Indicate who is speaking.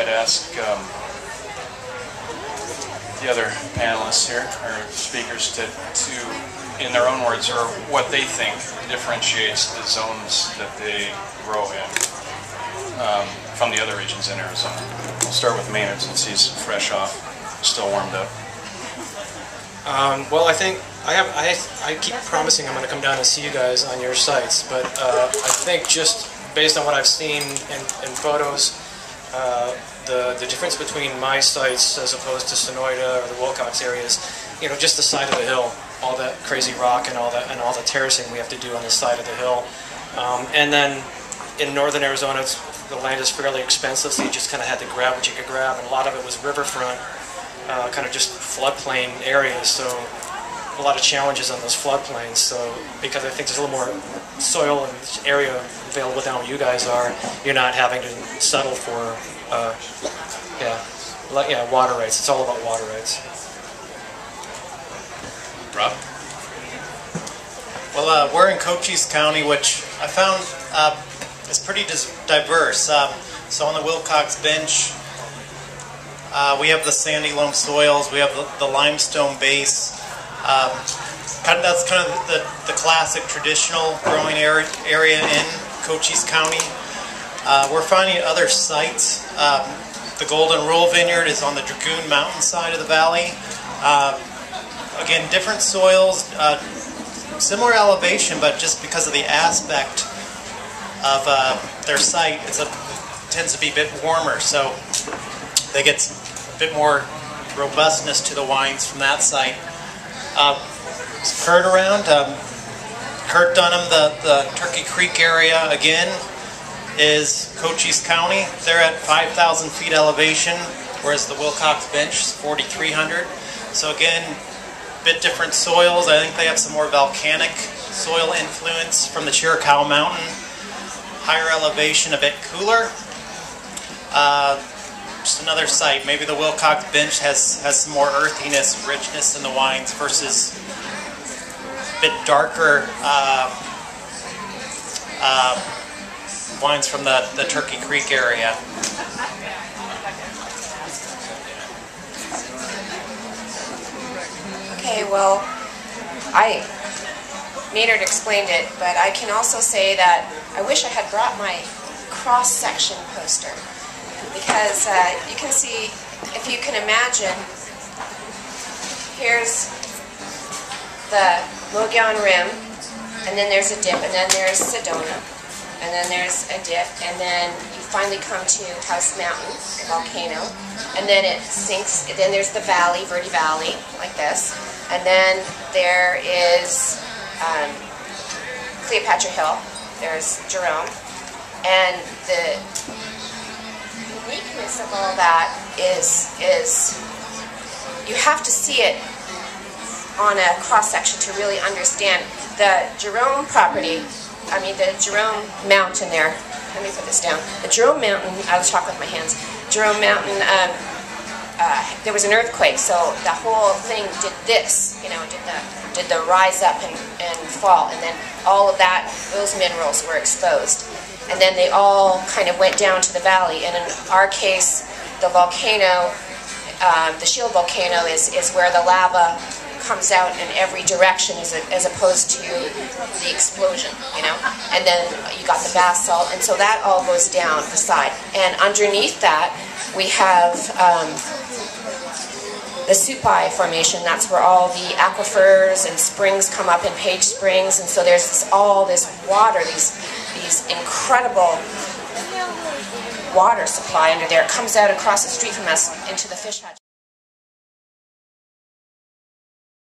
Speaker 1: I'd ask the other panelists here, or speakers, to, in their own words, or what they think differentiates the zones that they grow in from the other regions in Arizona. We'll start with Maynard since he's fresh off, still warmed up.
Speaker 2: Well, I think I keep promising I'm going to come down and see you guys on your sites, but I think just based on what I've seen in photos, the difference between my sites as opposed to Sonoyta or the Wilcox areas, you know, just the side of the hill, all that crazy rock and all the terracing we have to do on the side of the hill, and then in northern Arizona, the land is fairly expensive, so you just kind of had to grab what you could grab, and a lot of it was riverfront, kind of just floodplain areas, so a lot of challenges on those floodplains. So because I think there's a little more soil and area available down where you guys are, you're not having to settle for water rights. It's all about water rights.
Speaker 3: Rob? Well, we're in Cochise County, which I found is pretty diverse. So on the Wilcox Bench, we have the sandy loam soils, we have the limestone base. That's kind of the classic traditional growing area in Cochise County. We're finding other sites. The Golden Rule Vineyard is on the Dragoon Mountain side of the valley. Again, different soils, similar elevation, but just because of the aspect of their site, it tends to be a bit warmer, so they get a bit more robustness to the wines from that site. Is Curt around? Curt Dunham, the Turkey Creek area, again, is Cochise County. They're at 5,000 feet elevation, whereas the Wilcox Bench is 4,300. So again, a bit different soils. I think they have some more volcanic soil influence from the Chiricahua Mountain. Higher elevation, a bit cooler. Just another site. Maybe the Wilcox Bench has some more earthiness, richness in the wines versus a bit darker wines from the Turkey Creek area.
Speaker 4: Okay, well, Maynard explained it, but I can also say that I wish I had brought my cross-section poster, because you can see, if you can imagine, here's the Mogollon Rim, and then there's a dip, and then there's Sedona, and then there's a dip, and then you finally come to House Mountain, the volcano, and then it sinks, then there's the valley, Verde Valley, like this, and then there is Cleopatra Hill, there's Jerome, and the uniqueness of all that is you have to see it on a cross-section to really understand. The Jerome property, the Jerome Mountain there, let me put this down. The Jerome Mountain, I'll talk with my hands. Jerome Mountain, there was an earthquake, so the whole thing did this, did the rise up and fall, and then all of that, those minerals were exposed. And then they all kind of went down to the valley, and in our case, the volcano, the shield volcano is where the lava comes out in every direction as opposed to the explosion, and then you got the basalt, and so that all goes down the side. And underneath that, we have the Supai Formation. That's where all the aquifers and springs come up in Page Springs, and so there's all this water, these incredible water supply under there. It comes out across the street from us into the fish hatch.